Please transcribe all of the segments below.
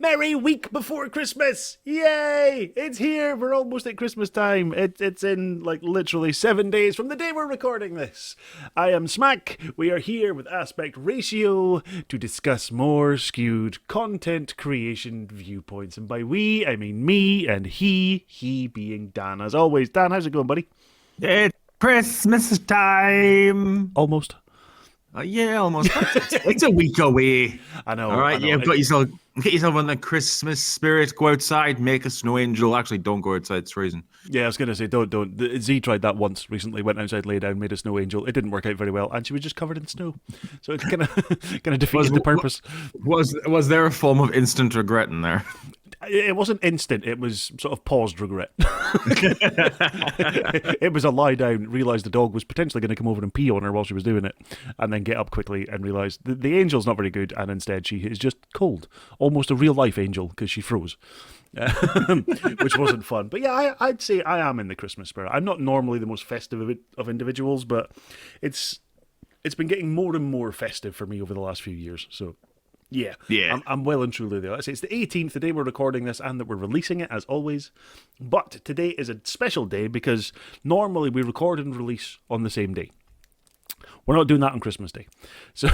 Merry week before Christmas! Yay! It's here. We're almost at Christmas time. It's in like literally 7 days from the day we're recording this. I am Smack. We are here with Aspect Ratio to discuss more skewed content creation viewpoints. And by we, I mean me and he being Dan. As always, Dan, how's it going, buddy? It's Christmas time. Almost. Yeah, almost. It's a week away. I know. All right, I know. you've got yourself get yourself in the Christmas spirit. Go outside, make a snow angel. Actually, don't go outside. It's freezing. Yeah, I was going to say, don't. Z tried that once recently, went outside, lay down, made a snow angel. It didn't work out very well, and she was just covered in snow. So it kind of defeated the purpose. Was there a form of instant regret in there? It wasn't instant, it was sort of paused regret. It was a lie down, realised the dog was potentially going to come over and pee on her while she was doing it, and then get up quickly and realise the angel's not very good, and instead she is just cold. Almost a real life angel, because she froze. Which wasn't fun. But yeah, I'd say I am in the Christmas spirit. I'm not normally the most festive of individuals, but it's been getting more and more festive for me over the last few years, so... Yeah. I'm well and truly there. It's the 18th, the day we're recording this, and that we're releasing it, as always. But today is a special day because normally we record and release on the same day. We're not doing that on Christmas Day. So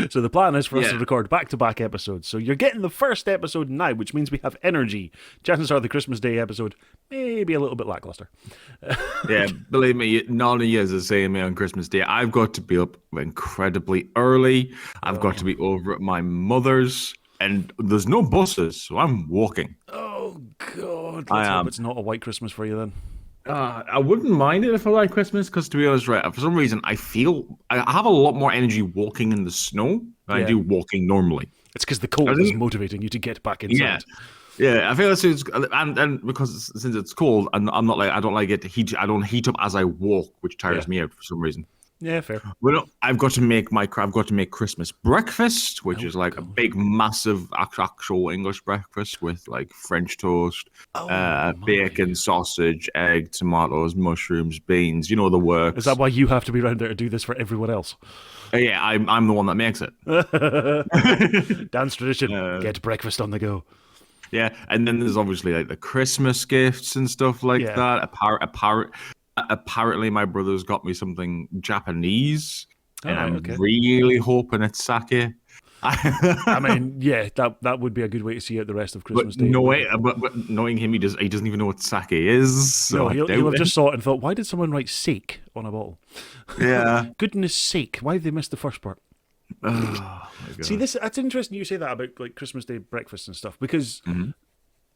so the plan is for us to record back-to-back episodes. So you're getting the first episode now, which means we have energy. Chances are the Christmas Day episode may be a little bit lackluster. Yeah, believe me, none of you is the same on Christmas Day. I've got to be up incredibly early. I've got to be over at my mother's, and there's no buses, so I'm walking. Oh, God. Let's hope it's not a white Christmas for you then. I wouldn't mind it if I like Christmas, because to be honest, right, for some reason, I have a lot more energy walking in the snow than I do walking normally. It's because the cold is motivating you to get back inside. Yeah, I feel it's and because since it's cold, and I don't heat up as I walk, which tires me out for some reason. Yeah, fair. Well, I've got to make Christmas breakfast, which is like a big, massive actual English breakfast with like French toast, bacon, sausage, egg, tomatoes, mushrooms, beans. You know the works. Is that why you have to be around there to do this for everyone else? Yeah, I'm the one that makes it. Dance tradition. Get breakfast on the go. Yeah, and then there's obviously like the Christmas gifts and stuff like that. Apparently, my brother's got me something Japanese, and I'm really hoping it's sake. I mean, yeah, that would be a good way to see out the rest of Christmas Day. But knowing him, he doesn't even know what sake is. So no, he'll have just saw it and thought, why did someone write sake on a bottle? Yeah. Goodness sake, why did they miss the first part? Oh, see, that's interesting you say that about like Christmas Day breakfast and stuff, because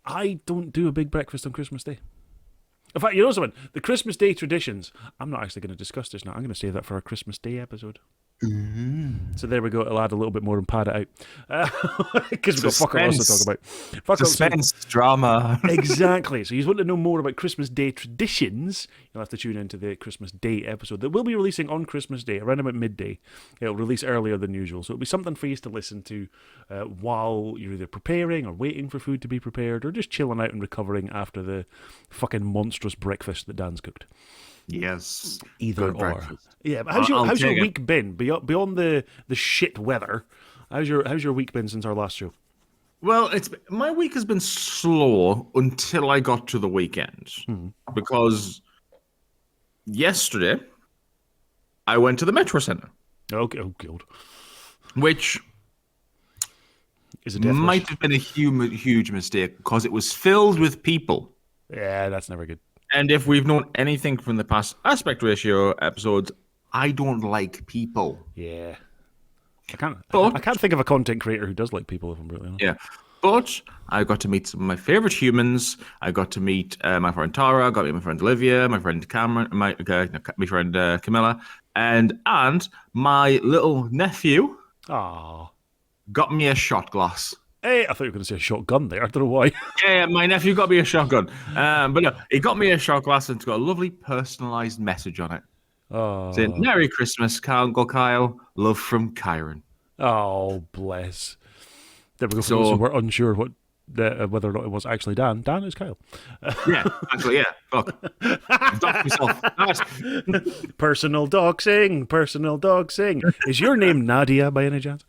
I don't do a big breakfast on Christmas Day. In fact, you know something? The Christmas Day traditions, I'm not actually going to discuss this now. I'm going to save that for our Christmas Day episode. So there we go. It'll add a little bit more and pad it out. Because we've got fuck all else to talk about. Suspense, drama. Exactly. So you want to know more about Christmas Day traditions, you'll have to tune into the Christmas Day episode that we'll be releasing on Christmas Day, around about midday. It'll release earlier than usual. So it'll be something for you to listen to while you're either preparing or waiting for food to be prepared or just chilling out and recovering after the fucking monstrous breakfast that Dan's cooked. Yes. Either Good or. breakfast. Yeah, but how's your week been? Beyond the shit weather, how's your week been since our last show? Well, my week has been slow until I got to the weekend. Because yesterday I went to the Metro Centre. Okay, oh god. Which is might have been a huge mistake because it was filled with people. Yeah, that's never good. And if we've known anything from the past aspect ratio episodes, I don't like people. Yeah. I can't think of a content creator who does like people, if I'm really honest. Yeah. But I got to meet some of my favorite humans. I got to meet my friend Tara, I got to meet my friend Olivia, my friend Cameron, my friend Camilla, and my little nephew got me a shot glass. Hey, I thought you were going to say a shotgun there. I don't know why. Yeah, my nephew got me a shotgun. But no, he got me a shot glass and it's got a lovely personalised message on it. Saying, Merry Christmas, Uncle Kyle. Love from Kyron. Oh, bless. There we go. For those who were unsure what whether or not it was actually Dan. Dan is Kyle. Yeah, actually, yeah. Fuck. I've docked myself. That. Personal doxing. Personal doxing. Is your name Nadia by any chance?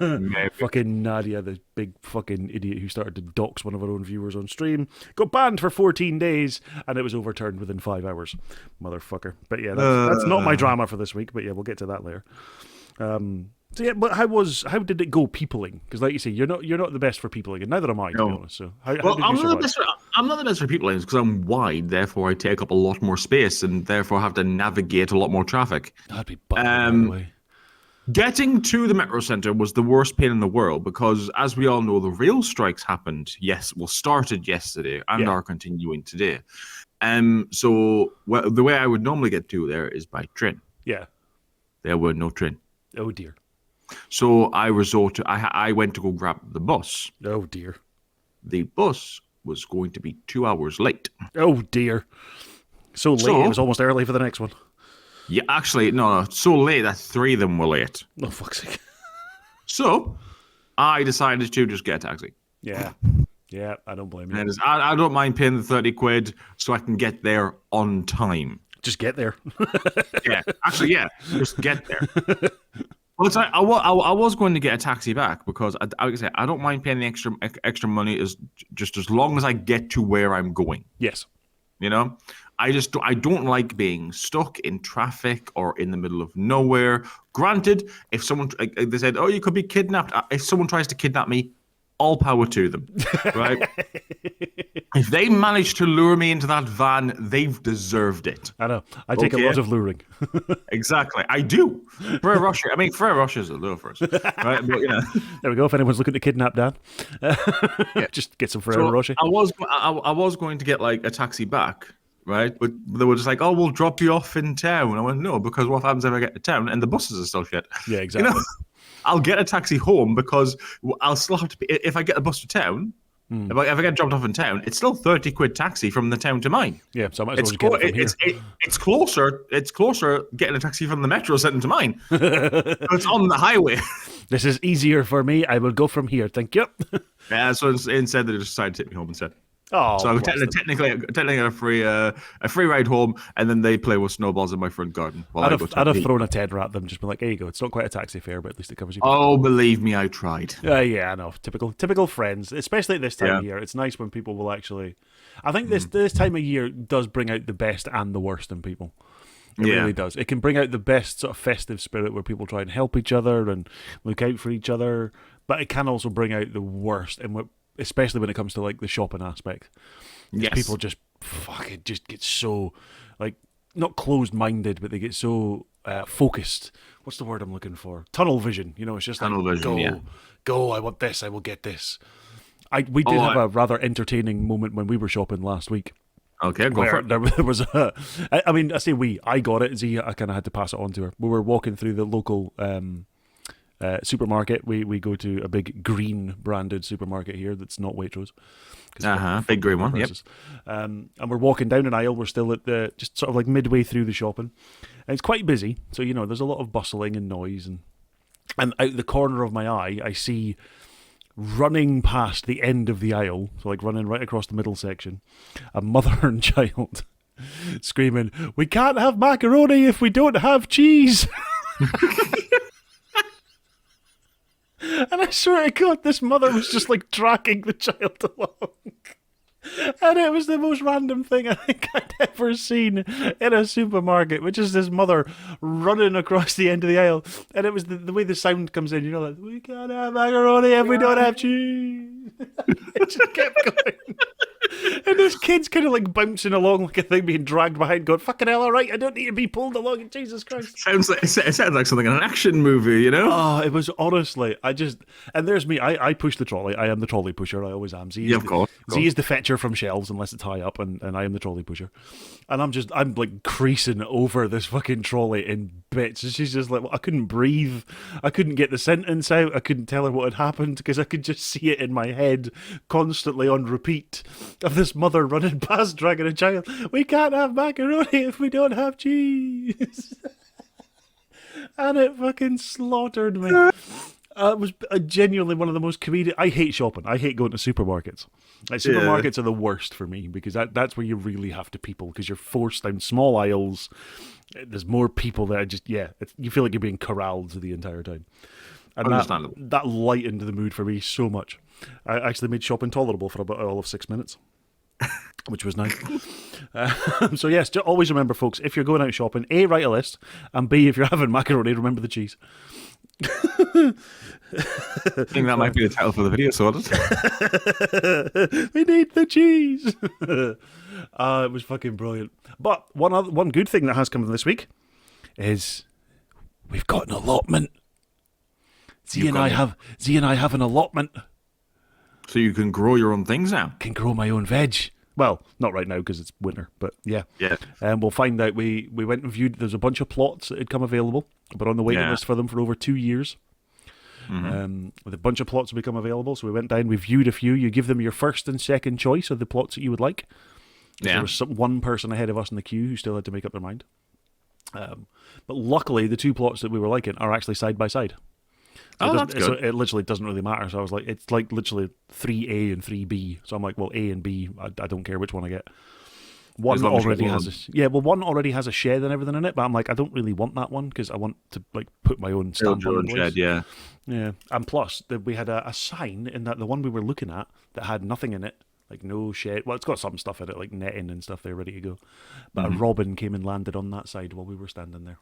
Maybe. Fucking Nadia, the big fucking idiot who started to dox one of our own viewers on stream, got banned for 14 days, and it was overturned within 5 hours. Motherfucker. But yeah, that's not my drama for this week. But yeah, we'll get to that later. So yeah, but how did it go peopling? Because like you say, you're not the best for peopling, and neither am I, to be honest. So how did you survive? I'm not the best for peopling because I'm wide, therefore I take up a lot more space and therefore have to navigate a lot more traffic. That'd be bad, by the way. Getting to the metro centre was the worst pain in the world because, as we all know, the rail strikes happened. Started yesterday and are continuing today. So the way I would normally get to there is by train. Yeah. There were no train. Oh dear. So I went to go grab the bus. Oh dear. The bus was going to be 2 hours late. Oh dear. So late, it was almost early for the next one. Yeah, actually, no, so late that 3 of them were late. Oh, fuck's sake. So I decided to just get a taxi. Yeah. Yeah, I don't blame you. And I don't mind paying the 30 quid so I can get there on time. Just get there. Yeah, actually, yeah, just get there. Well, it's like, I was going to get a taxi back because I don't mind paying the extra money as long as I get to where I'm going. Yes. You know, I don't like being stuck in traffic or in the middle of nowhere. Granted, if someone they said, "Oh, you could be kidnapped," if someone tries to kidnap me, all power to them, right? If they manage to lure me into that van, they've deserved it. I know. I take a lot of luring. Exactly. I do. Ferrero Rocher's a lure for us, right? But, there we go. If anyone's looking to kidnap Dan, just get some Ferrero Rocher. I was going to get like a taxi back, right? But they were just like, "Oh, we'll drop you off in town." I went, "No, because what happens if I get to town and the buses are still shit?" Yeah, exactly. I'll get a taxi home because I'll still have to pay. If I get the bus to town, if I get dropped off in town, it's still 30 quid taxi from the town to mine. Yeah, so I might as well get it from here. It's closer. It's closer getting a taxi from the metro centre to mine. It's on the highway. This is easier for me. I will go from here. Thank you. Yeah, so instead they just decided to take me home instead. Oh, so technically a free ride home, and then they play with snowballs in my front garden. I'd have thrown a tenner at them, just been like, "There you go. It's not quite a taxi fare, but at least it covers you." Oh, believe me, I tried. Yeah, I know. Typical friends, especially at this time of year. It's nice when people will actually. I think this time of year does bring out the best and the worst in people. It really does. It can bring out the best sort of festive spirit where people try and help each other and look out for each other, but it can also bring out the worst, and especially when it comes to like the shopping aspect. Yes. People just just get so like not closed-minded, but they get so focused. What's the word I'm looking for? Tunnel vision. It's just tunnel vision. Go. I want this. I will get this. We did have a rather entertaining moment when we were shopping last week. Okay, go for it. There was I say we. I got it. Z, I kind of had to pass it on to her. We were walking through the local supermarket. We go to a big green branded supermarket here that's not Waitrose. Big green one. Yep. And we're walking down an aisle. We're still at just sort of like midway through the shopping, and it's quite busy. So there's a lot of bustling and noise, and out the corner of my eye, I see running past the end of the aisle, so like running right across the middle section, a mother and child screaming, "We can't have macaroni if we don't have cheese." And I swear to God, this mother was just like dragging the child along. And it was the most random thing I think I'd ever seen in a supermarket, which is this mother running across the end of the aisle. And it was the way the sound comes in, like, "We can't have macaroni if we don't have cheese." It just kept going. And this kid's kind of like bouncing along like a thing being dragged behind, going, "Fucking hell, all right, I don't need to be pulled along, Jesus Christ." It sounds like something in an action movie, Oh, it was honestly, and there's me, I push the trolley. I am the trolley pusher, I always am. Z is the fetcher from shelves unless it's high up, and I am the trolley pusher. And I'm like creasing over this fucking trolley in bits. And she's just like, I couldn't breathe. I couldn't get the sentence out. I couldn't tell her what had happened because I could just see it in my head constantly on repeat of this mother running past dragging a child. "We can't have macaroni if we don't have cheese." And it fucking slaughtered me. It was genuinely one of the most comedic. I hate shopping. I hate going to supermarkets. Like supermarkets are the worst for me because that's where you really have to people because you're forced down small aisles. There's more people that you feel like you're being corralled the entire time. And Understandable. that lightened the mood for me so much. I actually made shopping tolerable for about all of 6 minutes, which was nice. So yes, always remember, folks, if you're going out shopping, A, write a list, and B, if you're having macaroni, remember the cheese. I think that might be the title for the video, sorted. We need the cheese. It was fucking brilliant. But one good thing that has come this week is we've got an allotment. Z and I have an allotment. So you can grow your own things now. Can grow my own veg. Well, not right now because it's winter, but yeah. Yeah. And we'll find out. We went and viewed. There's a bunch of plots that had come available, but on the waiting list for them for over 2 years. With a bunch of plots have become available, so we went down. We viewed a few. You give them your first and second choice of the plots that you would like. There was one person ahead of us in the queue who still had to make up their mind. But luckily, the two plots that we were liking are actually side by side. So that's good. So it literally doesn't really matter. So I was like, it's like literally 3A and 3B. So I'm like, well, A and B, I don't care which one I get. One already has one already has a shed and everything in it, but I'm like, I don't really want that one because I want to like put my own stamp on the place. Shed, yeah. And plus, we had a sign in that the one we were looking at that had nothing in it, like no shed. Well, it's got some stuff in it, like netting and stuff there ready to go. But a robin came and landed on that side while we were standing there.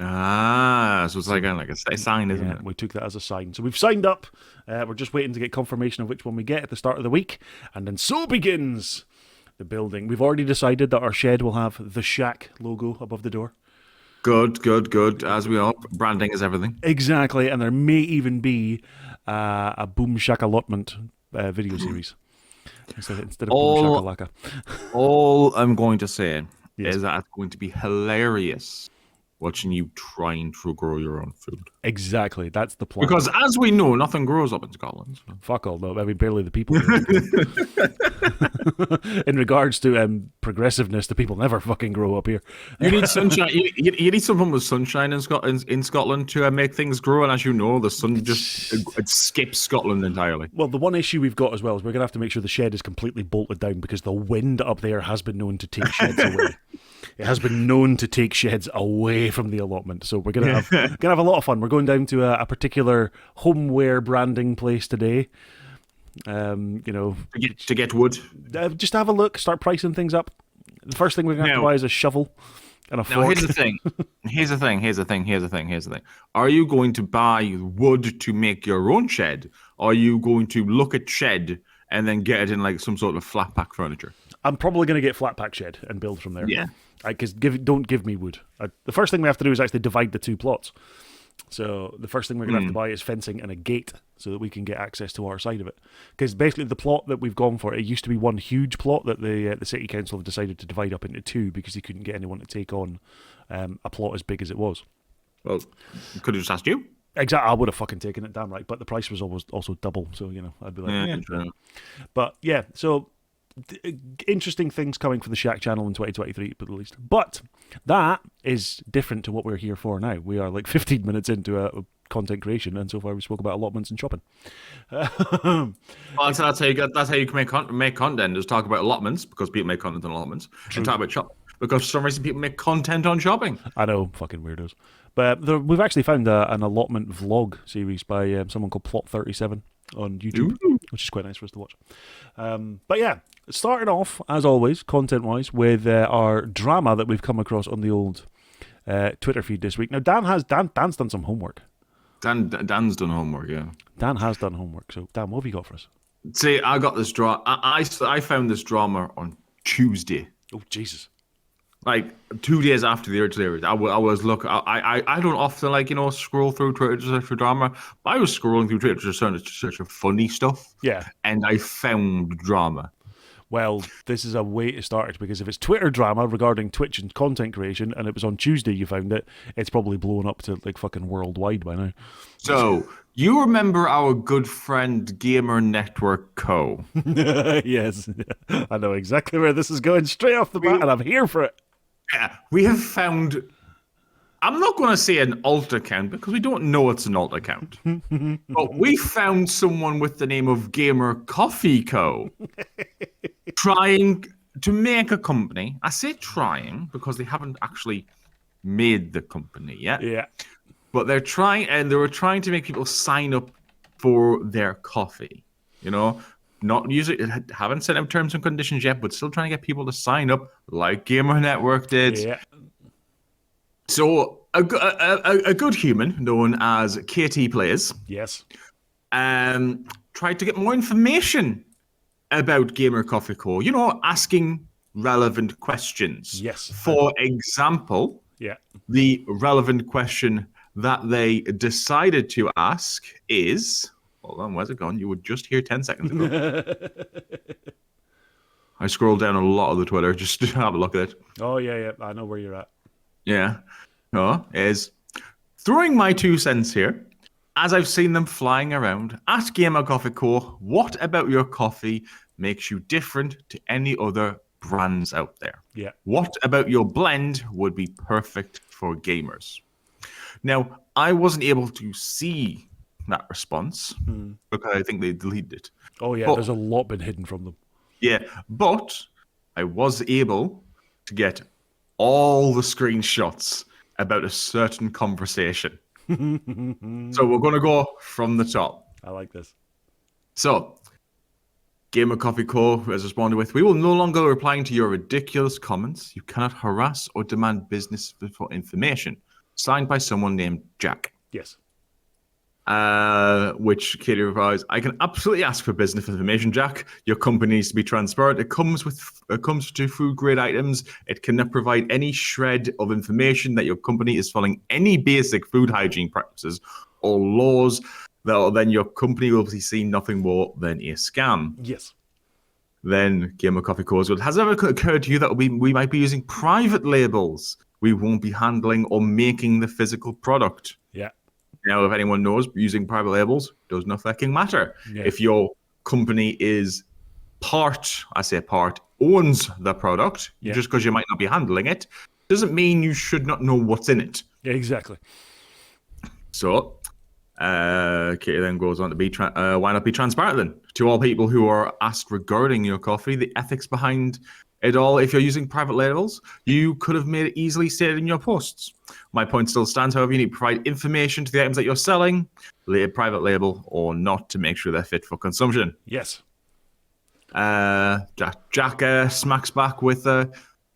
So it's like a sign, isn't it? We took that as a sign. So we've signed up. We're just waiting to get confirmation of which one we get at the start of the week. And then so begins the building. We've already decided that our shed will have the Shack logo above the door. Good. As we all, branding is everything. Exactly. And there may even be a Boom Shack allotment video series. Instead of Boom Shakalaka. All I'm going to say is that it's going to be hilarious watching you trying to grow your own food. Exactly, that's the plan. Because as we know, nothing grows up in Scotland. So. Fuck all, no. I mean, barely the people. In regards to progressiveness, the people never fucking grow up here. You need sunshine. You need someone with sunshine in Scotland to make things grow. And as you know, the sun just it skips Scotland entirely. Well, the one issue we've got as well is we're going to have to make sure the shed is completely bolted down because the wind up there has been known to take sheds away. It has been known to take sheds away from the allotment, so we're gonna have a lot of fun. We're going down to a particular homeware branding place today. To get wood. Just have a look, start pricing things up. The first thing we're gonna have to buy is a shovel and a fork. Now, here's the thing. Are you going to buy wood to make your own shed? Or are you going to look at shed and then get it in like some sort of flat pack furniture? I'm probably going to get flat pack shed and build from there. Yeah. Because don't give me wood. The first thing we have to do is actually divide the two plots. So the first thing we're going to have to buy is fencing and a gate so that we can get access to our side of it. Because basically the plot that we've gone for, it used to be one huge plot that the city council have decided to divide up into two because they couldn't get anyone to take on a plot as big as it was. Well, could have just asked you. Exactly, I would have fucking taken it, damn right. But the price was almost also double, so I'd be like, But yeah, so interesting things coming for the Shack channel in 2023, at least. But that is different to what we're here for now. We are like 15 minutes into a content creation, and so far we spoke about allotments and shopping. Well, that's how you can make content. Is talk about allotments because people make content on allotments, and talk about shopping because for some reason people make content on shopping. I know, fucking weirdos. But we've actually found an allotment vlog series by someone called Plot 37 on YouTube, which is quite nice for us to watch. But yeah, starting off, as always, content-wise, with our drama that we've come across on the old Twitter feed this week. Now, Dan's done some homework. Dan's done homework, yeah. Dan has done homework. So, Dan, what have you got for us? See, I got this drama. I found this drama on Tuesday. Oh, Jesus. Like 2 days after the original series, I was looking. I don't often scroll through Twitter to search for drama, but I was scrolling through Twitter to search for funny stuff. Yeah, and I found drama. Well, this is a way to start it because if it's Twitter drama regarding Twitch and content creation, and it was on Tuesday you found it, it's probably blown up to like fucking worldwide by now. So you remember our good friend Gamer Network Co? Yes, I know exactly where this is going straight off the bat, and I'm here for it. Yeah, we have found I'm not going to say an alt account because we don't know it's an alt account. But we found someone with the name of Gamer Coffee Co. trying to make a company. I say trying because they haven't actually made the company yet. Yeah. But they're trying, and they were trying to make people sign up for their coffee. You know, not usually haven't set up terms and conditions yet, but still trying to get people to sign up, like Gamer Network did. Yeah. So a good human known as KT Plays, Yes. tried to get more information about Gamer Coffee Co. You know, asking relevant questions. Yes. For example, Yeah. the relevant question that they decided to ask is, hold on, where's it gone? You were just here 10 seconds ago. I scrolled down a lot of the Twitter just to have a look at it. Oh, yeah. I know where you're at. Yeah. No, is throwing my 2 cents here. As I've seen them flying around at Gamer Coffee Co., what about your coffee makes you different to any other brands out there? Yeah. What about your blend would be perfect for gamers? Now, I wasn't able to see that response because I think they deleted it. Oh, yeah. But- There's a lot been hidden from them. Yeah, but I was able to get all the screenshots about a certain conversation. So we're going to go from the top. I like this. So, Gamer Coffee Co. has responded with, we will no longer replying to your ridiculous comments. You cannot harass or demand business for information. Signed by someone named Jack. Yes. Which Katie replies, I can absolutely ask for business information, Jack. Your company needs to be transparent. It comes to food grade items. It cannot provide any shred of information that your company is following any basic food hygiene practices or laws. Then your company will be seen nothing more than a scam. Yes. Then Gamer Coffee calls, has it ever occurred to you that we might be using private labels? We won't be handling or making the physical product. Yeah. Now, if anyone knows, using private labels does not fucking matter. Yeah. If your company is owns the product, Yeah. just because you might not be handling it, doesn't mean you should not know what's in it. Yeah, exactly. So, Katie then goes on to be, why not be transparent then? To all people who are asked regarding your coffee, the ethics behind it all, if you're using private labels, you could have made it easily stated in your posts. My point still stands, however, you need to provide information to the items that you're selling, be it private label or not, to make sure they're fit for consumption. Yes. Jack smacks back with,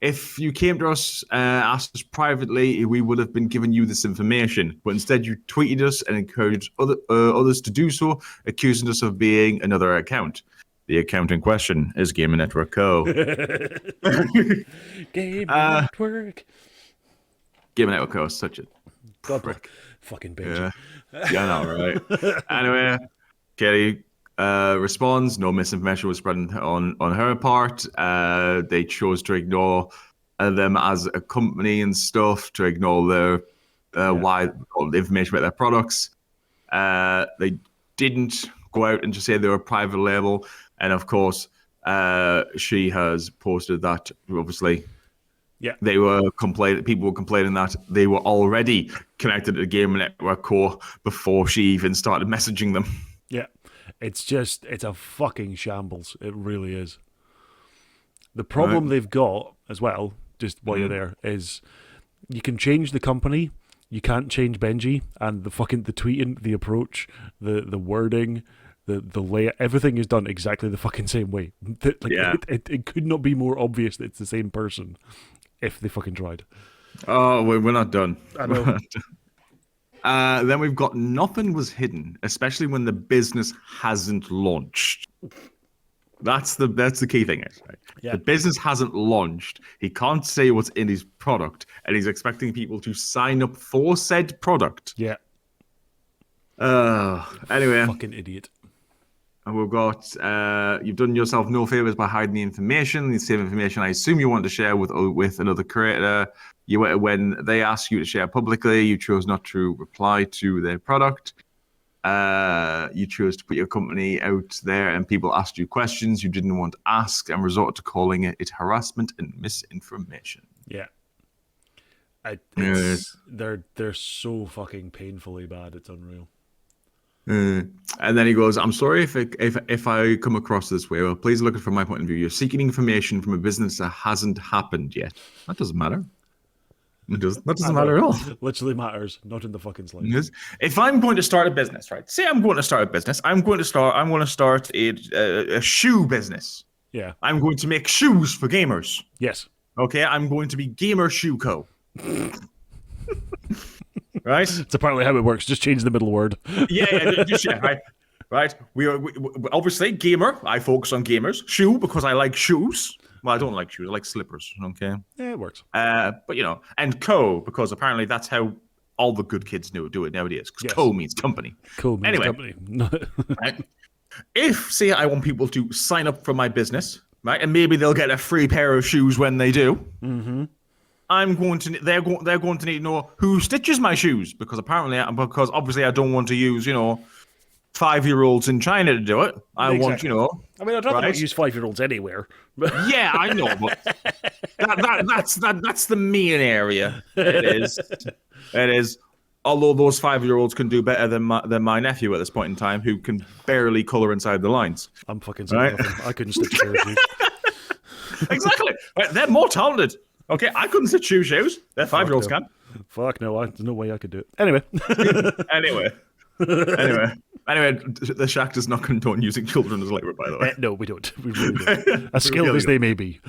if you came to us, asked us privately, we would have been giving you this information. But instead, you tweeted us and encouraged others to do so, accusing us of being another account. The account in question is Gamer Network Co. Game Network. Gamer Network Co. is such a God, prick. fucking bitch. Yeah, I know, right? Anyway, Katie responds, no misinformation was spread on her part. They chose to ignore them as a company and stuff, to ignore their why all the information about their products. They didn't go out and just say they were a private label. And of course, she has posted that obviously they were people were complaining that they were already connected to the Gamer Network core before she even started messaging them. Yeah. It's a fucking shambles. It really is. The problem they've got as well, just while you're there, is you can change the company, you can't change Benji, and the tweeting, the approach, the wording, the layout, everything is done exactly the fucking same way. It could not be more obvious that it's the same person if they fucking tried. Oh, we're not done. I know. Then we've got nothing was hidden, especially when the business hasn't launched. That's the key thing. Right? Yeah. The business hasn't launched. He can't say what's in his product, and he's expecting people to sign up for said product. Yeah. Anyway. Fucking idiot. And we've got, you've done yourself no favors by hiding the information. The same information I assume you want to share with another creator. When they ask you to share publicly, you chose not to reply to their product. You chose to put your company out there and people asked you questions you didn't want to ask and resort to calling it harassment and misinformation. Yeah. Yes. They're so fucking painfully bad. It's unreal. And then he goes, "I'm sorry if I come across this way. Well, please look at it from my point of view. You're seeking information from a business that hasn't happened yet. That doesn't matter. That I doesn't know. matter at all. Literally matters, not in the fucking slightest. Yes. If I'm going to start a business, right? Say I'm going to start a business. I'm going to start a shoe business. Yeah. I'm going to make shoes for gamers. Yes. Okay, I'm going to be Gamer Shoe Co. Right? It's apparently how it works. Just change the middle word. Yeah, right. Right. We obviously gamer. I focus on gamers. Shoe because I like shoes. Well, I don't like shoes. I like slippers. Okay. Yeah, it works. But and co because apparently that's how all the good kids do it nowadays. Because Yes. co means company. Cool. Means Anyway. company. Right? If say I want people to sign up for my business, right, and maybe they'll get a free pair of shoes when they do. Mm-hmm. They're going to need to know who stitches my shoes because obviously I don't want to use 5-year-olds in China to do it. I Exactly. want I mean, I'd rather right? not use 5-year-olds anywhere. But Yeah, I know, but that's the main area. It is. It is. Although those 5-year-olds can do better than my nephew at this point in time, who can barely color inside the lines. I'm fucking Right? nothing. I couldn't stitch a pair of shoes. Exactly. Right, they're more talented. Okay, I couldn't stitch shoes. Their 5-year-olds no. can. Fuck no, there's no way I could do it. Anyway. Anyway, the Shack does not condone using children as labor, by the way. No, we don't. We really don't. As skilled as they may be.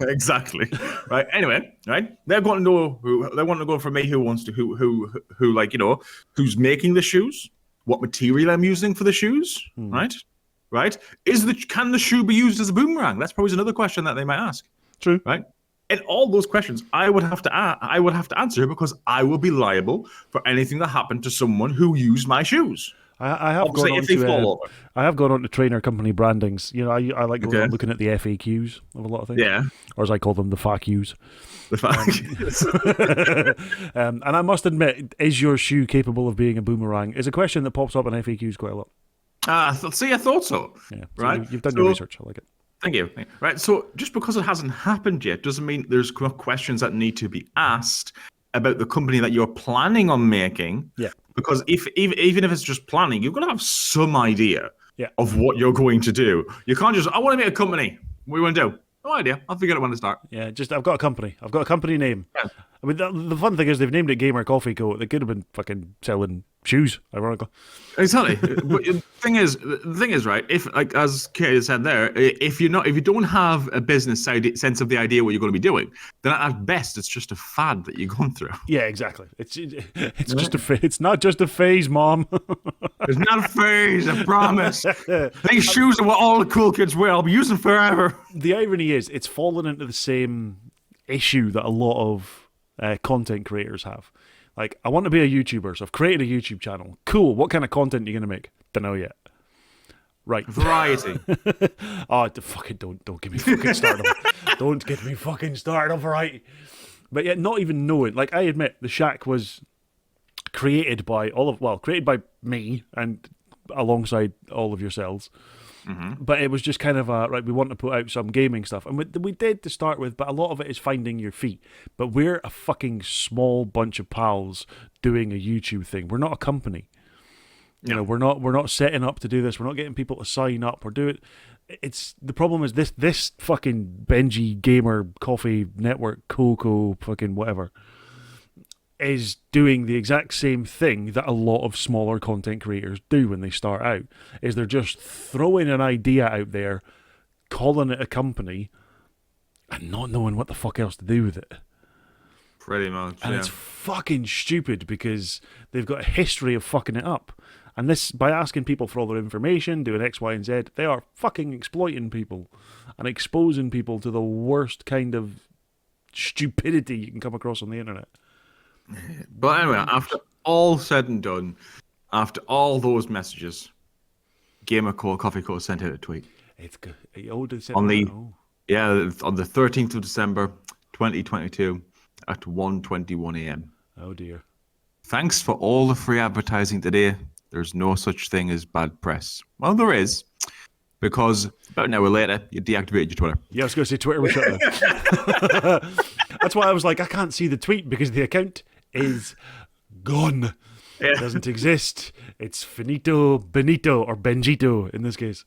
Exactly. Right. Anyway, right. They're going to know who they want to go for me. Who wants to who's making the shoes? What material I'm using for the shoes? Right. Right. Can the shoe be used as a boomerang? That's probably another question that they might ask. True. Right. And all those questions I would have to answer because I will be liable for anything that happened to someone who used my shoes. I have Obviously, gone on if they to fall over. I have gone on to trainer company brandings. I like going Okay. on looking at the FAQs of a lot of things. Yeah. Or as I call them, the FAQs. The fact. And I must admit, is your shoe capable of being a boomerang? Is a question that pops up in FAQs quite a lot. See, I thought so. Yeah. So Right. You've done your research. I like it. Thank you. Right. So just because it hasn't happened yet doesn't mean there's questions that need to be asked about the company that you're planning on making. Yeah. Because even if it's just planning, you've got to have some idea Yeah. of what you're going to do. You can't just, I want to make a company. What do you want to do? No idea. I'll figure it out when to start. Yeah, I've got a company. I've got a company name. Yeah. I mean, the fun thing is they've named it Gamer Coffee Co. They could have been fucking selling shoes, ironically. Exactly. But the thing is, right? If, like as Kate said there, if you don't have a business sense of the idea what you're going to be doing, then at best it's just a fad that you're going through. Yeah, exactly. It's just it's not just a phase, Mom. It's not a phase, I promise. These shoes are what all the cool kids wear. I'll be using forever. The irony is, it's fallen into the same issue that a lot of content creators have. Like, I want to be a YouTuber, so I've created a YouTube channel. Cool. What kind of content are you going to make? Don't know yet. Right. Variety. Fucking don't get me fucking started. Don't get me fucking started on variety. But yet, not even knowing. Like, I admit, the Shack was created by created by me and alongside all of yourselves. Mm-hmm. But it was just kind of right, we want to put out some gaming stuff. And we did to start with, but a lot of it is finding your feet. But we're a fucking small bunch of pals doing a YouTube thing. We're not a company. You know, we're not setting up to do this. We're not getting people to sign up or do it. It's the problem is this fucking Benji Gamer Coffee Network Coco fucking whatever is doing the exact same thing that a lot of smaller content creators do when they start out, is they're just throwing an idea out there, calling it a company, and not knowing what the fuck else to do with it. Pretty much, And it's fucking stupid because they've got a history of fucking it up. And this, by asking people for all their information, doing X, Y, and Z, they are fucking exploiting people and exposing people to the worst kind of stupidity you can come across on the internet. But anyway, after all said and done, after all those messages, Gamer Coffee Co sent out a tweet. It's good. On the 13th of December, 2022, at 1:21 a.m. Oh dear. Thanks for all the free advertising today. There's no such thing as bad press. Well, there is, because about an hour later, you deactivated your Twitter. Yeah, I was going to say Twitter was shut down. That's why I was like, I can't see the tweet because the account is gone. Yeah. It doesn't exist. It's finito, benito, or benjito in this case.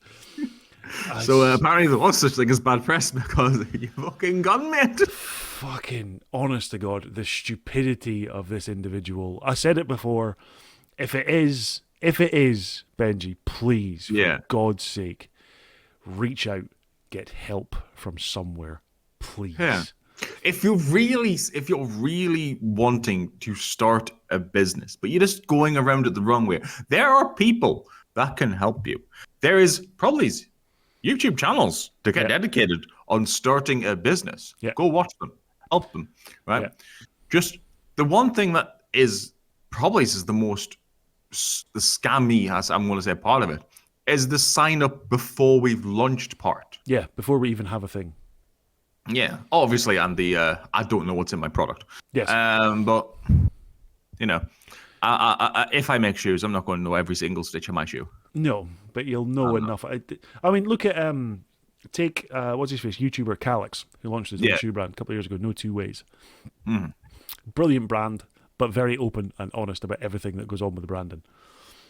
So apparently there was such thing as bad press because you fucking gone, mate. Fucking honest to God, the stupidity of this individual. I said it before. If it is Benji, please, for God's sake, reach out, get help from somewhere, please. Yeah. If you're really wanting to start a business, but you're just going around it the wrong way, there are people that can help you. There is probably YouTube channels to get dedicated on starting a business. Yeah. Go watch them, help them, right? Yeah. Just the one thing that is probably is the most the scammy, as I'm going to say, part of it is the sign up before we've launched part. Yeah, before we even have a thing. Yeah, obviously, and the I don't know what's in my product. Yes. But you know, if I make shoes, I'm not going to know every single stitch of my shoe. No, but you'll know enough. I mean, look at take what's his face, YouTuber Calix, who launched his own shoe brand a couple of years ago. No Two Ways. Brilliant brand, but very open and honest about everything that goes on with the branding.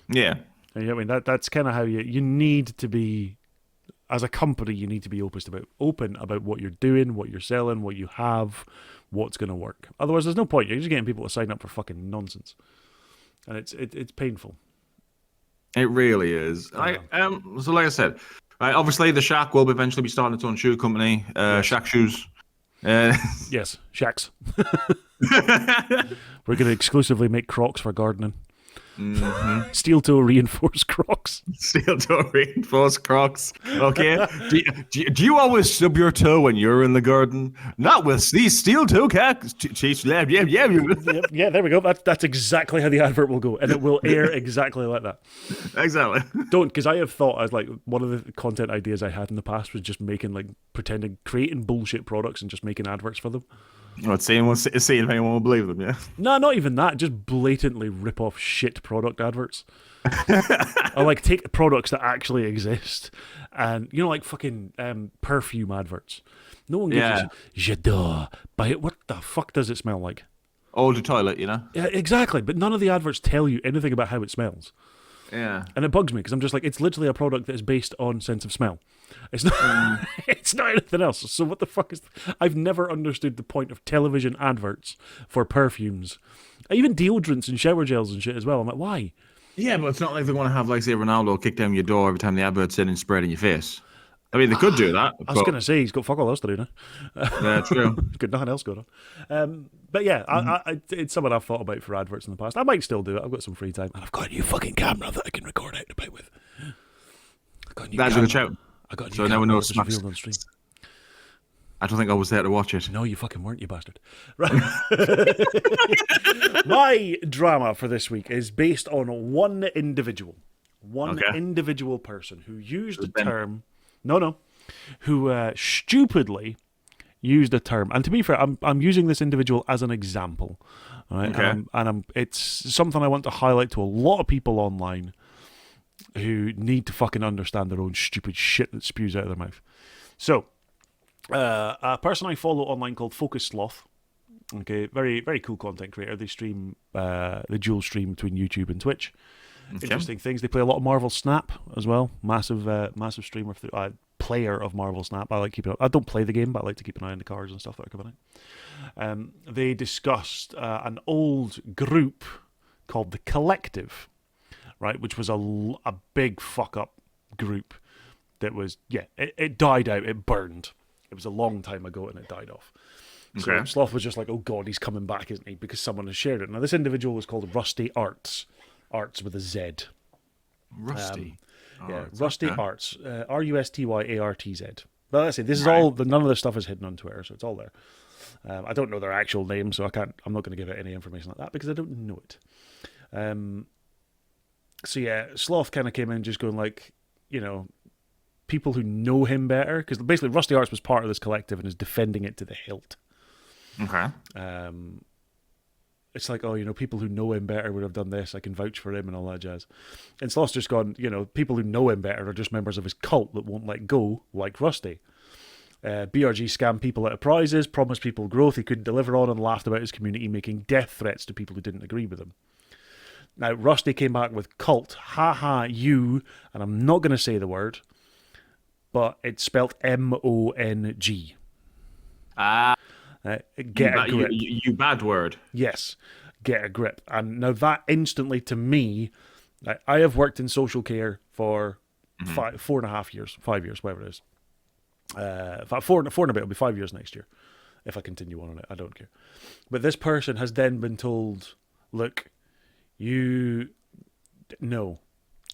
Yeah, and, I mean that's kind of how you need to be. As a company, you need to be open about what you're doing, what you're selling, what you have, what's going to work. Otherwise, there's no point. You're just getting people to sign up for fucking nonsense, and it's painful. It really is. So like I said, obviously the Shack will eventually be starting its own shoe company, Shack Shoes. Yes, Shacks. We're going to exclusively make Crocs for gardening. Mm-hmm. Steel toe reinforced Crocs. Steel toe reinforced Crocs. Okay. do you always stub your toe when you're in the garden? Not with these steel toe cacks. Yeah. Yeah, there we go. That's exactly how the advert will go, and it will air exactly like that. Exactly. Don't, because I have thought as like one of the content ideas I had in the past was just making creating bullshit products and just making adverts for them. Seeing if anyone will believe them, yeah? No, not even that. Just blatantly rip off shit product adverts. Or like take products that actually exist and, like fucking perfume adverts. No one gives a j'adore. What the fuck does it smell like? Old toilet, Yeah, exactly. But none of the adverts tell you anything about how it smells. Yeah. And it bugs me because I'm just like, it's literally a product that is based on sense of smell. It's not it's not anything else. So what the fuck is... I've never understood the point of television adverts for perfumes. Even deodorants and shower gels and shit as well. I'm like, why? Yeah, but it's not like they want to have, like, say, Ronaldo kick down your door every time the advert's in and spray it in your face. I mean, they could do that. I was going to say, he's got fuck all else to do now. Yeah, true. Got nothing else going on. But yeah, it's something I've thought about for adverts in the past. I might still do it. I've got some free time. And I've got a new fucking camera that I can record out about with. I've got a new camera. I got a new so camera now we know that's revealed on stream. I don't think I was there to watch it. No, you fucking weren't, you bastard. Right. My drama for this week is based on one individual. Individual person who used the term... No. Who stupidly used a term. And to be fair, I'm using this individual as an example. Right? Okay. And it's something I want to highlight to a lot of people online who need to fucking understand their own stupid shit that spews out of their mouth. So, a person I follow online called Focus Sloth. Okay, very, very cool content creator. They stream the dual stream between YouTube and Twitch. Okay. Interesting things. They play a lot of Marvel Snap as well. Massive streamer, player of Marvel Snap. I like keeping up. I don't play the game, but I like to keep an eye on the cards and stuff that are coming out. They discussed an old group called The Collective, right, which was a big fuck up group that was, it died out, it burned. It was a long time ago and it died off. Okay. So Sloth was just like, oh God, he's coming back, isn't he? Because someone has shared it. Now, this individual was called Rusty Arts. Arts with a Z. Rusty. Rusty Arts. Rustyaartz. But let's say this is all. None of this stuff is hidden on Twitter, so it's all there. I don't know their actual name, so I'm not going to give out any information like that because I don't know it. So Sloth kind of came in just going like, people who know him better, because basically Rusty Arts was part of this collective and is defending it to the hilt. Okay. It's like, people who know him better would have done this. I can vouch for him and all that jazz. And Sloth's just gone, people who know him better are just members of his cult that won't let go, like Rusty. BRG scammed people out of prizes, promised people growth he couldn't deliver on, and laughed about his community making death threats to people who didn't agree with him. Now, Rusty came back with cult, haha, you, and I'm not going to say the word, but it's spelled MONG. Ah, Get a grip. you bad word. Yes, get a grip. And now that instantly, to me, I have worked in social care for 4.5 years, 5 years, whatever it is. Four and a bit, it'll be 5 years next year. If I continue on it, I don't care. But this person has then been told, look, no.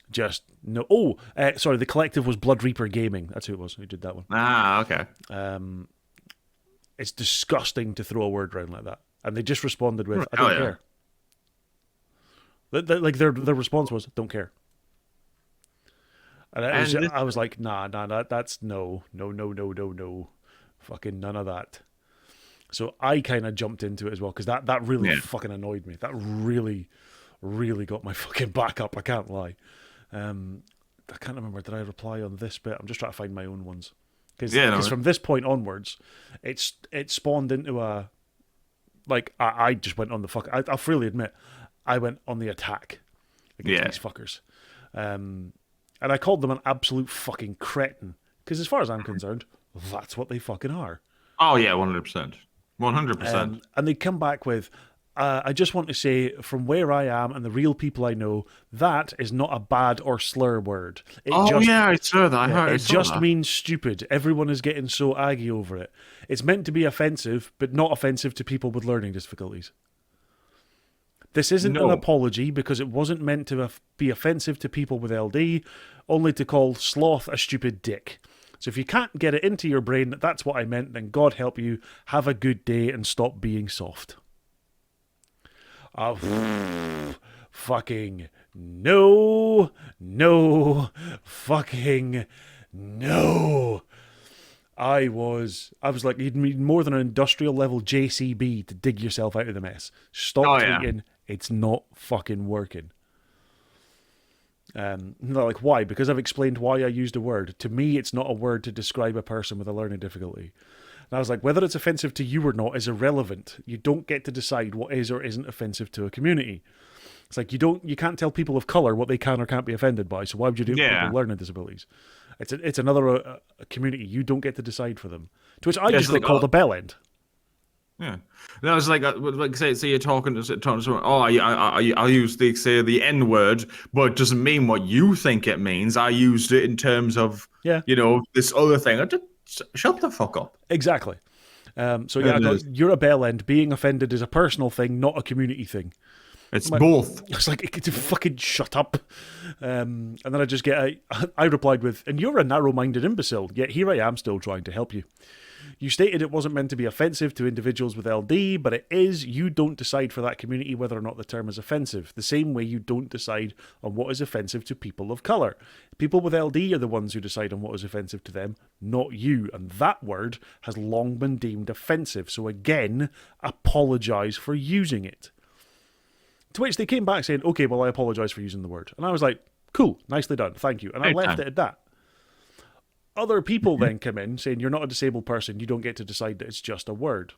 Just no. Oh, sorry. The collective was Blood Reaper Gaming. That's who it was who did that one. Ah, okay. It's disgusting to throw a word around like that, and they just responded with, "I Oh, don't yeah. care." Like their response was, "Don't care," and I was like, "Nah, that's no, fucking none of that." So I kind of jumped into it as well because that really fucking annoyed me. That really, really got my fucking back up. I can't lie. I can't remember. Did I reply on this bit? I'm just trying to find my own ones. Because from this point onwards, it spawned into a... Like, I just went on the fuck... I'll freely admit, I went on the attack against these fuckers. And I called them an absolute fucking cretin. Because as far as I'm concerned, that's what they fucking are. Oh, yeah, 100%. 100%. And they come back with... I just want to say, from where I am and the real people I know, that is not a bad or slur word. I saw that. It just means stupid. Everyone is getting so aggy over it. It's meant to be offensive, but not offensive to people with learning difficulties. This isn't an apology because it wasn't meant to be offensive to people with LD, only to call sloth a stupid dick. So if you can't get it into your brain that that's what I meant, then God help you, have a good day and stop being soft. Fucking no, fucking no. I was like, you'd need more than an industrial level JCB to dig yourself out of the mess. Stop tweeting. It's not fucking working. They're like, why? Because I've explained why I used a word. To me, it's not a word to describe a person with a learning difficulty. And I was like, whether it's offensive to you or not is irrelevant. You don't get to decide what is or isn't offensive to a community. It's like you can't tell people of color what they can or can't be offended by. So why would you do it with people with learning disabilities? It's another a community. You don't get to decide for them. To which I just got called a bell end. Yeah, that was like say you're talking to someone. Oh, I use the N word, but it doesn't mean what you think it means. I used it in terms of this other thing. Shut the fuck up. Exactly. You're a bell end. Being offended is a personal thing, not a community thing. It's both. It's like, fucking shut up. And then I just I replied with, and you're a narrow-minded imbecile, yet here I am still trying to help you. You stated it wasn't meant to be offensive to individuals with LD, but it is. You don't decide for that community whether or not the term is offensive. The same way you don't decide on what is offensive to people of colour. People with LD are the ones who decide on what is offensive to them, not you. And that word has long been deemed offensive. So again, apologise for using it. To which they came back saying, okay, well, I apologise for using the word. And I was like, cool, nicely done, thank you. And I left it at that. Other people then come in saying, you're not a disabled person, you don't get to decide that it's just a word.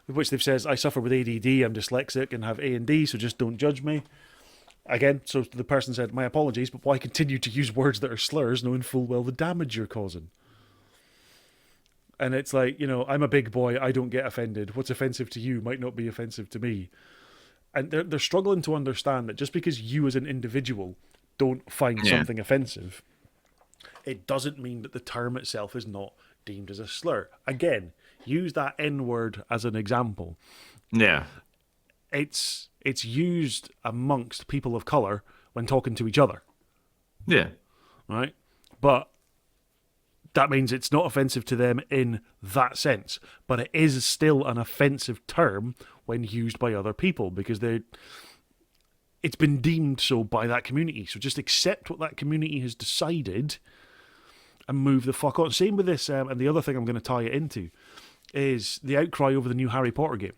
Which they've said, I suffer with ADD, I'm dyslexic and have A&D, so just don't judge me. Again, so the person said, my apologies, but why continue to use words that are slurs knowing full well the damage you're causing? And it's like, I'm a big boy, I don't get offended. What's offensive to you might not be offensive to me. And they're struggling to understand that just because you as an individual don't find something offensive, it doesn't mean that the term itself is not deemed as a slur. Again, use that N-word as an example. Yeah. It's used amongst people of colour when talking to each other. Yeah. Right? But that means it's not offensive to them in that sense. But it is still an offensive term when used by other people because it's been deemed so by that community. So just accept what that community has decided and move the fuck on. Same with this, and the other thing I'm going to tie it into is the outcry over the new Harry Potter game.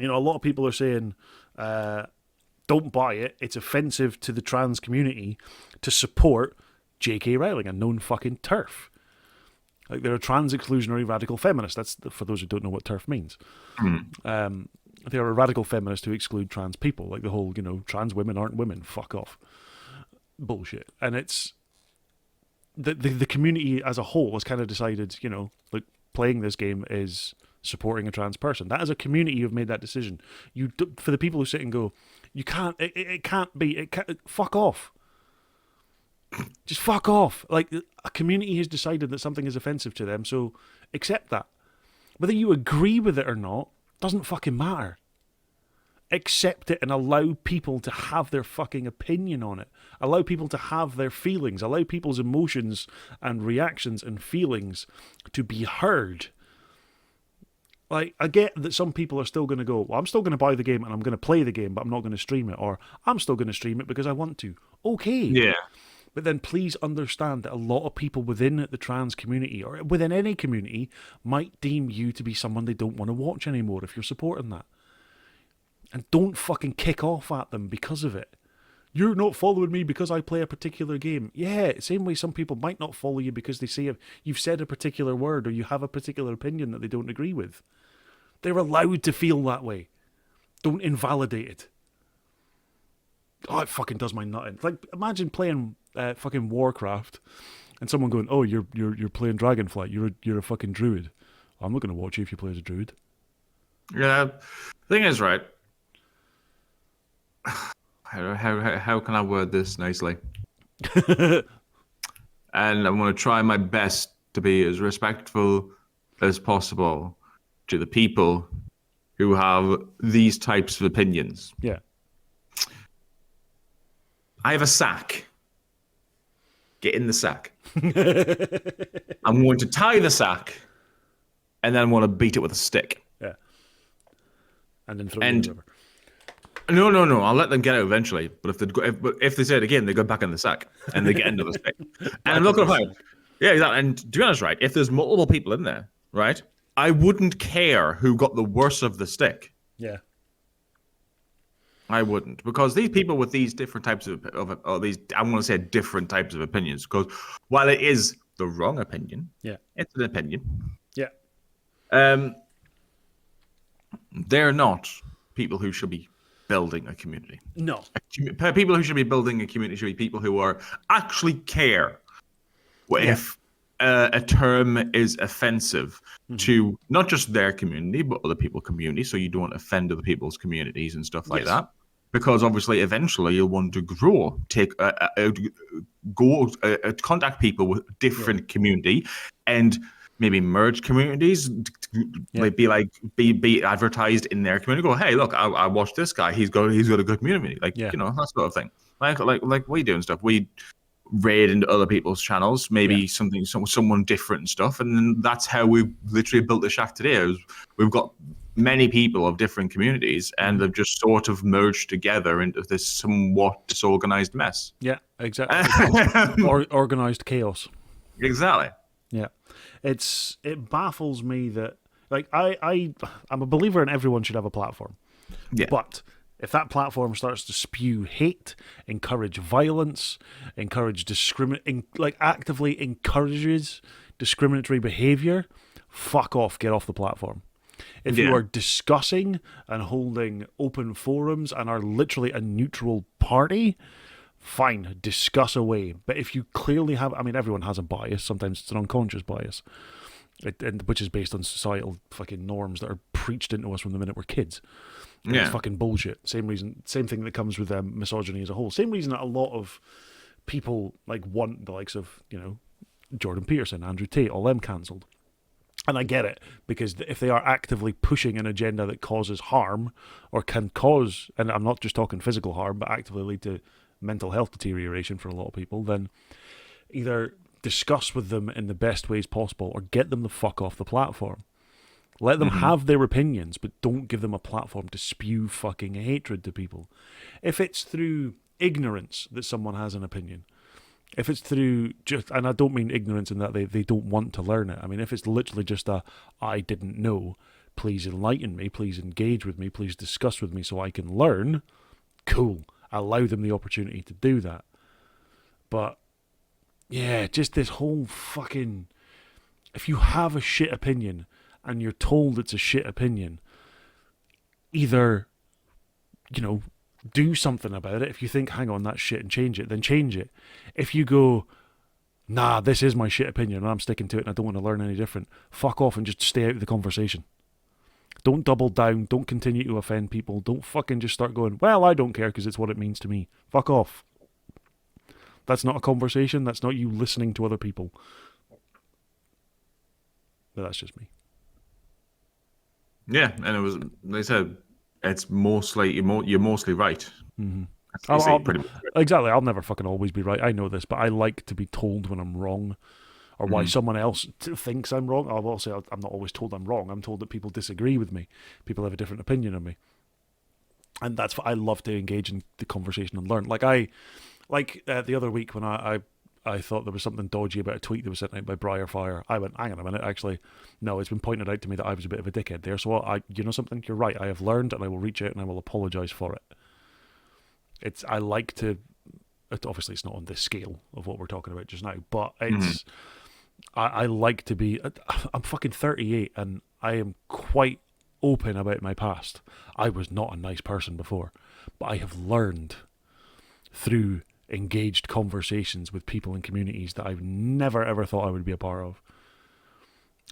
A lot of people are saying, don't buy it. It's offensive to the trans community to support J.K. Rowling, a known fucking turf. Like they're a trans exclusionary radical feminist. That's for those who don't know what TERF means. They're a radical feminist who exclude trans people. Like the whole, trans women aren't women. Fuck off. Bullshit. And it's the community as a whole has kind of decided, like playing this game is supporting a trans person. That as a community, you've made that decision. For the people who sit and go, you can't. It can't be. It can't. Fuck off. Just fuck off. Like, a community has decided that something is offensive to them, so accept that. Whether you agree with it or not doesn't fucking matter. Accept it and allow people to have their fucking opinion on it. Allow people to have their feelings. Allow people's emotions and reactions and feelings to be heard. Like, I get that some people are still going to go, well, I'm still going to buy the game and I'm going to play the game, but I'm not going to stream it. Or, I'm still going to stream it because I want to. Okay. Yeah. But then please understand that a lot of people within the trans community or within any community might deem you to be someone they don't want to watch anymore if you're supporting that. And don't fucking kick off at them because of it. You're not following me because I play a particular game. Yeah, same way some people might not follow you because they say you've said a particular word or you have a particular opinion that they don't agree with. They're allowed to feel that way. Don't invalidate it. Oh, it fucking does my nut in. Like, imagine playing fucking Warcraft and someone going, "Oh, you're playing Dragonflight. You're a fucking druid." I'm not going to watch you if you play as a druid. Yeah. The thing is, right? How can I word this nicely? And I'm going to try my best to be as respectful as possible to the people who have these types of opinions. Yeah. I have a sack. Get in the sack. I'm going to tie the sack, and then I'm going to beat it with a stick. Yeah. And then throw it in the river. No. I'll let them get out eventually. But if they say it again, they go back in the sack and they get into the stick. And I'm not going to fight. Yeah, exactly. And to be honest, right, if there's multiple people in there, right, I wouldn't care who got the worst of the stick. Yeah. I wouldn't, because these people with these different types of these, I want to say different types of opinions, because while it is the wrong opinion, yeah, it's an opinion. Yeah. They're not people who should be building a community. No. People who should be building a community should be people who are actually care if a term is offensive to not just their community, but other people's community. So you don't offend other people's communities and stuff like that. Because obviously, eventually, you'll want to grow, contact people with different community, and maybe merge communities. Be advertised in their community. Go, hey, look, I watched this guy. He's got a good community. That sort of thing. Like we do and stuff. We raid into other people's channels, maybe someone different and stuff, and then that's how we've literally built the shack today. We've got many people of different communities, and they've just sort of merged together into this somewhat disorganized mess. Yeah, exactly. Organized chaos. Exactly. Yeah, it baffles me that, like, I'm a believer in everyone should have a platform. Yeah, but if that platform starts to spew hate, encourage violence, actively encourages discriminatory behavior, fuck off, get off the platform. If you are discussing and holding open forums and are literally a neutral party, fine, discuss away. But if you clearly have, everyone has a bias. Sometimes it's an unconscious bias, which is based on societal fucking norms that are preached into us from the minute we're kids. It's fucking bullshit. Same thing that comes with misogyny as a whole. Same reason that a lot of people want the likes of, Jordan Peterson, Andrew Tate, all them cancelled. And I get it, because if they are actively pushing an agenda that causes harm or can cause, and I'm not just talking physical harm, but actively lead to mental health deterioration for a lot of people, then either discuss with them in the best ways possible or get them the fuck off the platform. Let them have their opinions, but don't give them a platform to spew fucking hatred to people. If it's through ignorance that someone has an opinion, if it's through just, and I don't mean ignorance in that they don't want to learn it. If it's literally just I didn't know, please enlighten me, please engage with me, please discuss with me so I can learn, cool. Allow them the opportunity to do that. But, yeah, just this whole fucking... if you have a shit opinion and you're told it's a shit opinion, either, do something about it. If you think, hang on, that's shit, and change it, then change it. If you go, nah, this is my shit opinion and I'm sticking to it and I don't want to learn any different, fuck off and just stay out of the conversation. Don't double down. Don't continue to offend people. Don't fucking just start going, well, I don't care because it's what it means to me. Fuck off. That's not a conversation. That's not you listening to other people. But that's just me. Yeah, and it was, they said, it's mostly, you're mostly right. Mm-hmm. Pretty much. Exactly. I'll never fucking always be right. I know this, but I like to be told when I'm wrong, or why someone else thinks I'm wrong. I will say I'm not always told I'm wrong. I'm told that people disagree with me. People have a different opinion of me. And that's what I love to engage in the conversation and learn. The other week when I thought there was something dodgy about a tweet that was sent out by Briarfire, I went, hang on a minute, actually, no, it's been pointed out to me that I was a bit of a dickhead there. So you know something? You're right. I have learned, and I will reach out and I will apologise for it. I like to, obviously it's not on this scale of what we're talking about just now, but it's, I like to be, I'm fucking 38 and I am quite open about my past. I was not a nice person before, but I have learned through engaged conversations with people in communities that I've never ever thought I would be a part of.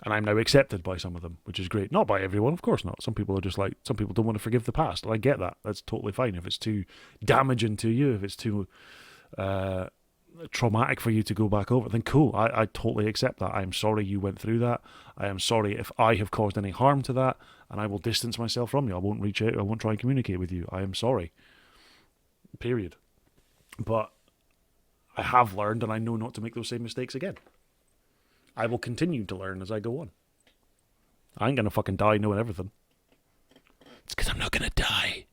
And I'm now accepted by some of them, which is great. Not by everyone, of course not. Some people are just like, some people don't want to forgive the past, and I get that. That's totally fine. If it's too damaging to you, if it's too traumatic for you to go back over, then cool. I totally accept that. I am sorry you went through that. I am sorry if I have caused any harm to that, and I will distance myself from you. I won't reach out. I won't try and communicate with you. I am sorry. Period. But I have learned, and I know not to make those same mistakes again. I will continue to learn as I go on. I ain't gonna fucking die knowing everything. It's because I'm not gonna die.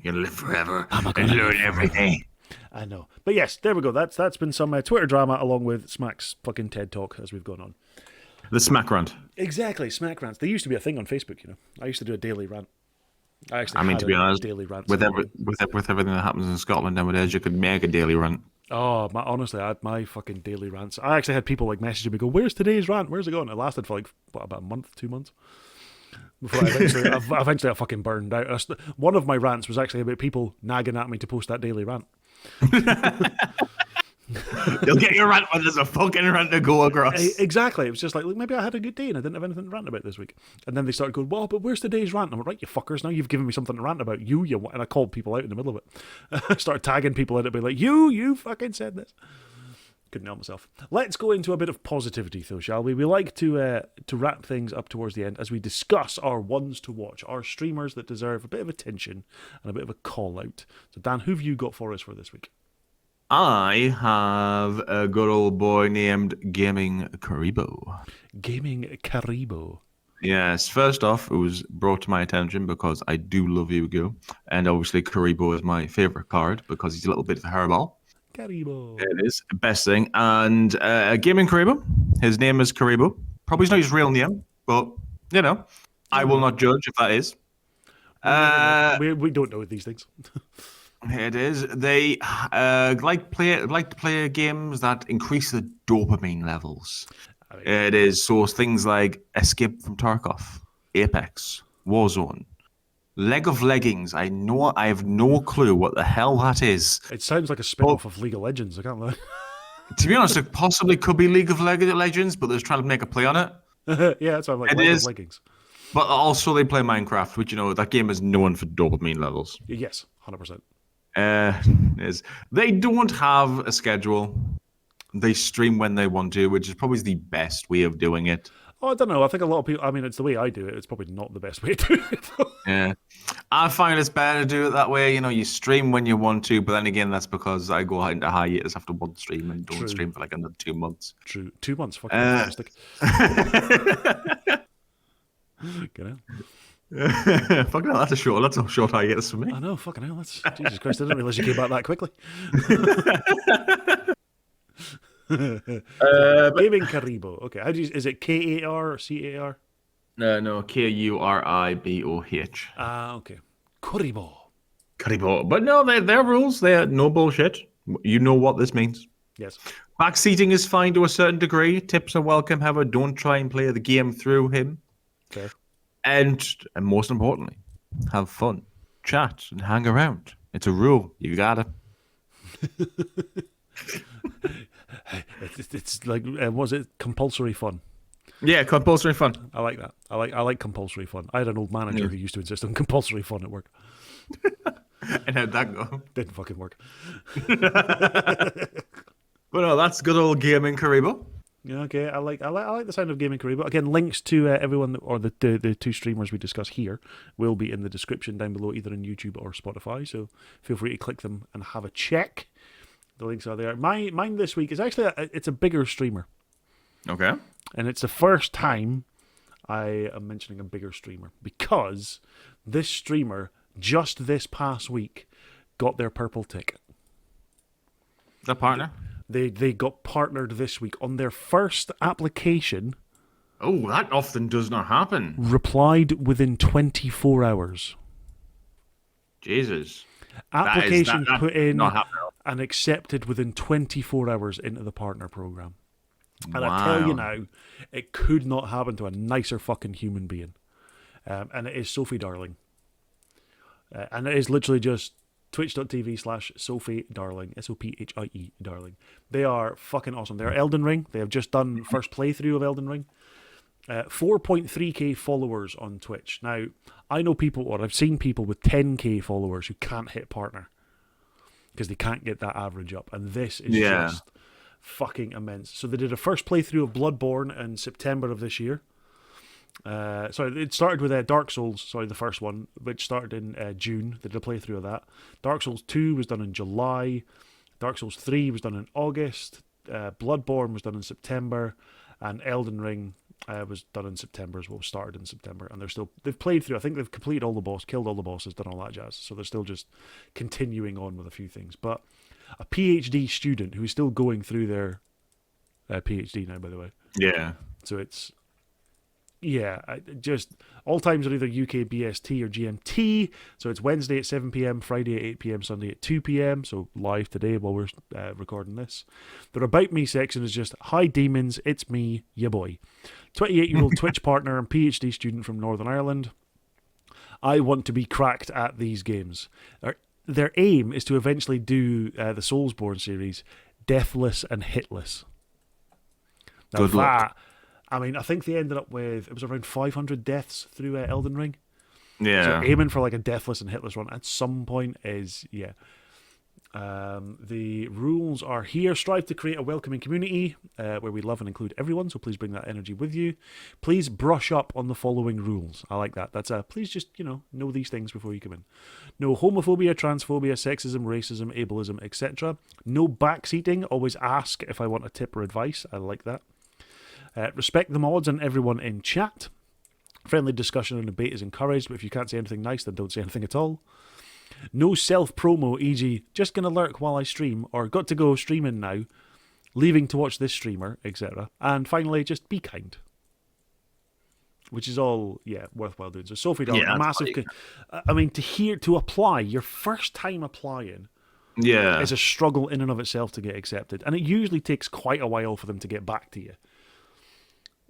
You'll live forever I'm not and gonna learn everything. I know. But yes, there we go. That's been some Twitter drama along with Smack's fucking TED Talk as we've gone on. The smack rant. Exactly, Smack rants. They used to be a thing on Facebook, I used to do a daily rant. To be honest, daily rant with everything that happens in Scotland nowadays, you could make a daily rant. Oh, honestly, I had my fucking daily rants. I actually had people messaging me, go, "Where's today's rant? Where's it going?" It lasted for about a month, 2 months. Before eventually I fucking burned out. One of my rants was actually about people nagging at me to post that daily rant. You'll get your rant when there's a fucking rant to go across. Exactly. It was just like, look, maybe I had a good day and I didn't have anything to rant about this week. And then they started going, well, but where's today's rant? I'm like, right, you fuckers, now you've given me something to rant about. And I called people out in the middle of it. I started tagging people in it, be like, you fucking said this. Couldn't help myself. Let's go into a bit of positivity, though, shall we? We like to wrap things up towards the end as we discuss our ones to watch, our streamers that deserve a bit of attention and a bit of a call out. So, Dan, who've you got for us for this week? I have a good old boy named Gaming Karibo. Gaming Karibo. Yes, first off, it was brought to my attention because I do love Yu-Gi-Oh! And obviously Karibo is my favourite card because he's a little bit of a hairball. Karibo. It is the best thing. And Gaming Karibo, his name is Karibo. Probably not his real name, but, I will not judge if that is. We don't know these things. It is. They like to play games that increase the dopamine levels. It is so things like Escape from Tarkov, Apex, Warzone, Leg of Leggings. I have no clue what the hell that is. It sounds like a spin-off of League of Legends. I can't lie. To be honest, it possibly could be League of Legends, but they're trying to make a play on it. Yeah, that's what I'm like. Leg of Leggings. But also they play Minecraft, which that game is known for dopamine levels. Yes, 100%. They don't have a schedule. They stream when they want to, which is probably the best way of doing it. Oh, I don't know. I think a lot of people, it's the way I do it. It's probably not the best way to do it. Yeah. I find it's better to do it that way. You stream when you want to, but then again, that's because I go into hiatus after one stream and don't stream for another 2 months. True. 2 months. Fucking fantastic. Get out. Fucking hell, that's a short hiatus for me. I know, fucking hell, that's Jesus Christ, I didn't realise you came back that quickly. Gaming Karibo. Okay, is it K-A-R or C-A-R? No, K-U-R-I-B-O-H. Okay. Karibo. But no, they're rules. They're no bullshit. You know what this means. Yes. Backseating is fine to a certain degree. Tips are welcome. However, don't try and play the game through him. Fair. And most importantly, have fun, chat, and hang around. It's a rule. You got it. It's like, was it compulsory fun? Yeah, compulsory fun. I like that. I like compulsory fun. I had an old manager who used to insist on compulsory fun at work. And how'd that go? Didn't fucking work. But no, that's good old gaming, Karibo. Yeah, okay, I like the sound of Gaming Karibo. Again, links to everyone or the two streamers we discuss here will be in the description down below, either on YouTube or Spotify. So feel free to click them and have a check. The links are there. Mine this week is actually it's a bigger streamer, Okay. and it's the first time I am mentioning a bigger streamer because this streamer just this past week got their purple tick. The partner? They got partnered this week on their first application. Oh, that often does not happen. Replied within 24 hours. Jesus. Application That put in not happening. and accepted within 24 hours into the partner program. And I Wow. tell you now, it could not happen to a nicer fucking human being. And it is Sophie Darling. And it is literally just twitch.tv/Sophie Darling, Sophie Darling. They are fucking awesome. They're Elden Ring. They have just done first playthrough of Elden Ring. 4.3k followers on Twitch. Now, I know people, or I've seen people with 10k followers who can't hit partner because they can't get that average up. And this is just fucking immense. So they did a first playthrough of Bloodborne in September of this year. Sorry, it started with Dark Souls, sorry, the first one, which started in June. They did a playthrough of that. Dark Souls 2 was done in July. Dark Souls 3 was done in August. Bloodborne was done in September. And Elden Ring was done in September as well, started in September. And they've played through, I think they've completed all the boss, killed all the bosses, done all that jazz. So they're still just continuing on with a few things. But a PhD student who's still going through their PhD now, by the way. Yeah. So it's... Yeah, just all times are either UK BST or GMT. So it's Wednesday at 7 p.m, Friday at 8 p.m, Sunday at 2 p.m. So live today while we're recording this. Their About Me section is just, hi demons, it's me, ya boy. 28-year-old Twitch partner and PhD student from Northern Ireland. I want to be cracked at these games. Their aim is to eventually do the Soulsborne series, Deathless and Hitless. Now Good luck. I mean, I think they ended up with, it was around 500 deaths through Elden Ring. Yeah. So aiming for like a deathless and hitless run at some point is, yeah. The rules are here. Strive to create a welcoming community where we love and include everyone, so please bring that energy with you. Please brush up on the following rules. I like that. That's please just, know these things before you come in. No homophobia, transphobia, sexism, racism, ableism, etc. No backseating. Always ask if I want a tip or advice. I like that. Respect the mods and everyone in chat. Friendly discussion and debate is encouraged, but if you can't say anything nice, then don't say anything at all. No self-promo, e.g. just gonna lurk while I stream, or got to go streaming now, leaving to watch this streamer, etc. And finally, just be kind. Which is all, worthwhile doing. So Sophie Darling, massive... I mean, to apply, your first time applying is a struggle in and of itself to get accepted. And it usually takes quite a while for them to get back to you.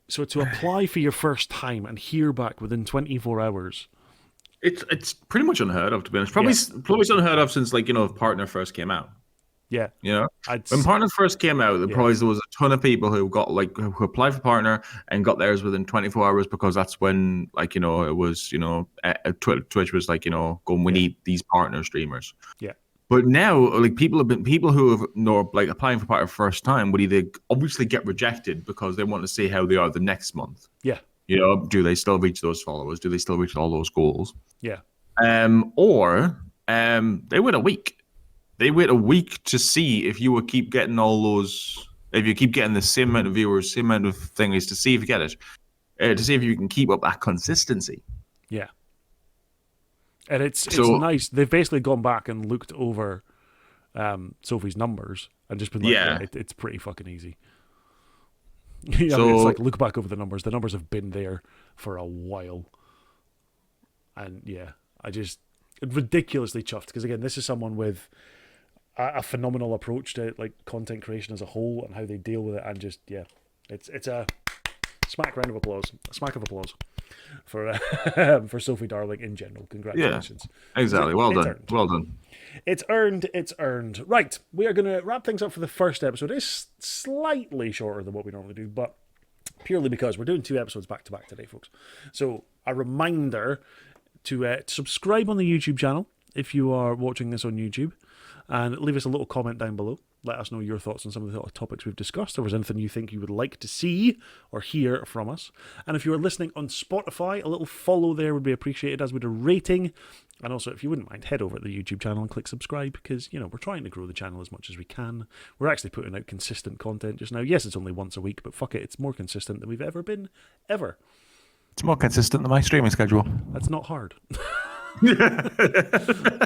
So to apply for your first time and hear back within 24 hours... It's pretty much unheard of, to be honest. Probably unheard of since, Partner first came out. Yeah. When Partner first came out, there was a ton of people who got, who applied for Partner and got theirs within 24 hours because that's when, it was, Twitch was going, we need these partner streamers. Yeah. But now, people who have applying for Partner first time would either obviously get rejected because they want to see how they are the next month. Yeah. Do they still reach those followers? Do they still reach all those goals? Yeah. Or they wait a week. They wait a week to see if you will keep getting all those, if you keep getting the same amount of viewers, same amount of things, to see if you get it, to see if you can keep up that consistency. Yeah. And it's nice. They've basically gone back and looked over Sophie's numbers and just been like, it's pretty fucking easy. It's like, look back over the numbers. The numbers have been there for a while. And I just ridiculously chuffed because, again, this is someone with, a phenomenal approach to like content creation as a whole and how they deal with it, and just it's a smack of applause for for Sophie Darling in general. Yeah, Congratulations. exactly. Well It's done. earned. Well done. It's earned. It's earned. Right, we are going to wrap things up for the first episode. It's slightly shorter than what we normally do, but purely because we're doing 2 episodes back to back today, folks. So a reminder to subscribe on the YouTube channel if you are watching this on YouTube, and leave us a little comment down below. Let us know your thoughts on some of the topics we've discussed. If there's anything you think you would like to see or hear from us. And if you are listening on Spotify, a little follow there would be appreciated, as would a rating. And also, if you wouldn't mind, head over to the YouTube channel and click subscribe, because, we're trying to grow the channel as much as we can. We're actually putting out consistent content just now. Yes, it's only once a week, but fuck it, it's more consistent than we've ever been, ever. It's more consistent than my streaming schedule. That's not hard.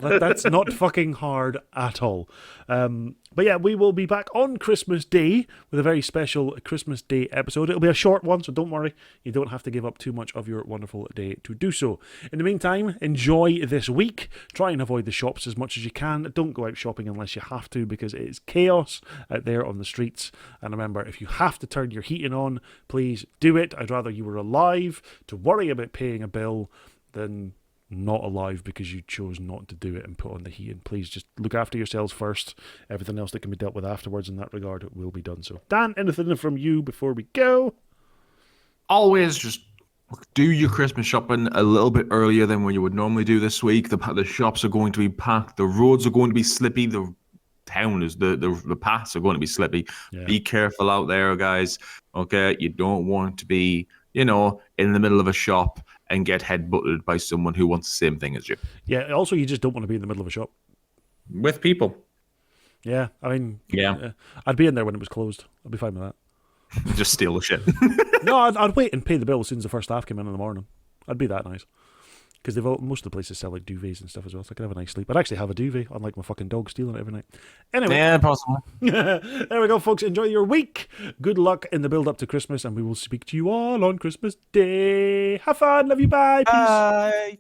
That's not fucking hard at all. But yeah, we will be back on Christmas Day with a very special Christmas Day episode. It'll be a short one, so don't worry. You don't have to give up too much of your wonderful day to do so. In the meantime, enjoy this week. Try and avoid the shops as much as you can. Don't go out shopping unless you have to, because it is chaos out there on the streets. And remember, if you have to turn your heating on, please do it. I'd rather you were alive to worry about paying a bill than not alive because you chose not to do it and put on the heat. And please just look after yourselves first. Everything else that can be dealt with afterwards in that regard will be done. So, Dan, anything from you before we go? Always just do your Christmas shopping a little bit earlier than what you would normally do this week. The shops are going to be packed. The roads are going to be slippy. The town is the paths are going to be slippy. Yeah. Be careful out there, guys. Okay, you don't want to be, in the middle of a shop and get head-butted by someone who wants the same thing as you. Yeah, also, you just don't want to be in the middle of a shop. With people. Yeah, I mean... Yeah. I'd be in there when it was closed. I'd be fine with that. Just steal the shit. No, I'd wait and pay the bill as soon as the first staff came in the morning. I'd be that nice. Because most of the places sell like duvets and stuff as well, so I could have a nice sleep. I'd actually have a duvet, unlike my fucking dog stealing it every night. Anyway. Yeah, possible. There we go, folks. Enjoy your week. Good luck in the build-up to Christmas, and we will speak to you all on Christmas Day. Have fun. Love you. Bye. Peace. Bye.